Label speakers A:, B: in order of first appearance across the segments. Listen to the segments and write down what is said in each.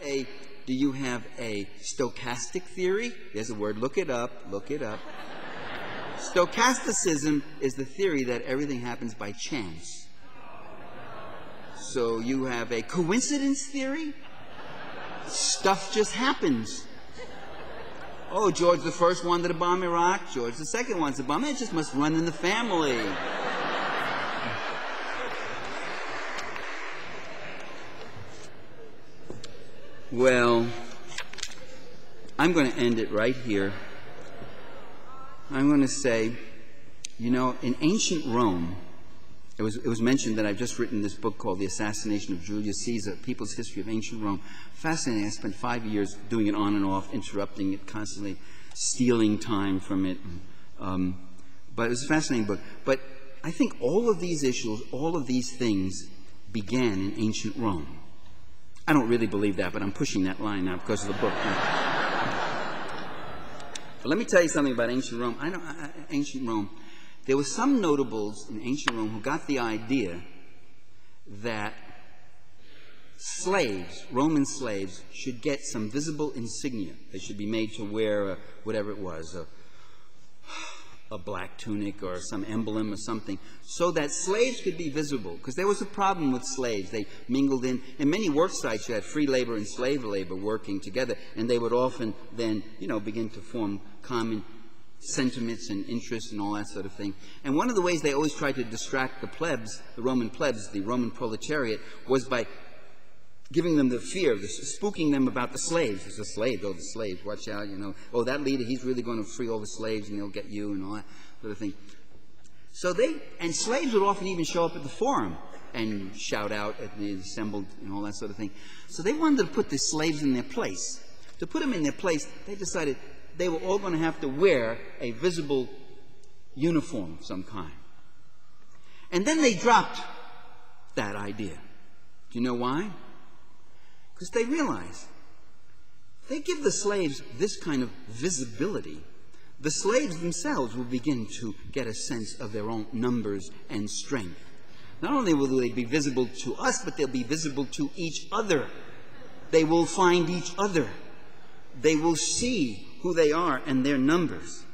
A: a stochastic theory? There's a word. Look it up. Look it up. Stochasticism is the theory that everything happens by chance. So you have a coincidence theory? Stuff just happens. Oh, George the First wanted to bomb Iraq. George the Second wants to bomb. It just must run in the family. Well, I'm going to end it right here. I'm going to say, you know, in ancient Rome, it was mentioned that I've just written this book called The Assassination of Julius Caesar, People's History of Ancient Rome. Fascinating. I spent 5 years doing it on and off, interrupting it constantly, stealing time from it. But it was a fascinating book. But I think all of these issues, all of these things began in ancient Rome. I don't really believe that, but I'm pushing that line now because of the book. But let me tell you something about ancient Rome. Ancient Rome. There were some notables in ancient Rome who got the idea that slaves, Roman slaves, should get some visible insignia. They should be made to wear whatever it was, a black tunic or some emblem or something, so that slaves could be visible. Because there was a problem with slaves. They mingled in many work sites. You had free labor and slave labor working together, and they would often then, begin to form common sentiments and interests and all that sort of thing. And one of the ways they always tried to distract the plebs, the Roman plebs, the Roman proletariat, was by giving them the fear, spooking them about the slaves. It's the slaves, the slaves, watch out, Oh, that leader, he's really going to free all the slaves and he'll get you and all that sort of thing. So and slaves would often even show up at the forum and shout out at the assembled and all that sort of thing. So they wanted to put the slaves in their place. To put them in their place, they decided they were all going to have to wear a visible uniform of some kind. And then they dropped that idea. Do you know why? Because they realized if they give the slaves this kind of visibility, the slaves themselves will begin to get a sense of their own numbers and strength. Not only will they be visible to us, but they'll be visible to each other. They will find each other. They will see who they are and their numbers.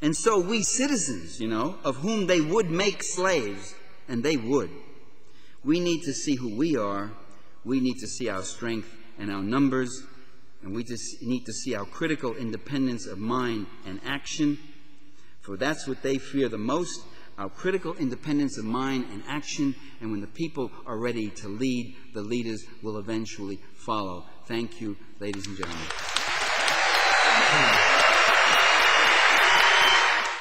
A: And so we citizens, of whom they would make slaves, and they would, we need to see who we are. We need to see our strength and our numbers, and we just need to see our critical independence of mind and action, for that's what they fear the most, our critical independence of mind and action, and when the people are ready to lead, the leaders will eventually follow. Thank you, ladies and gentlemen.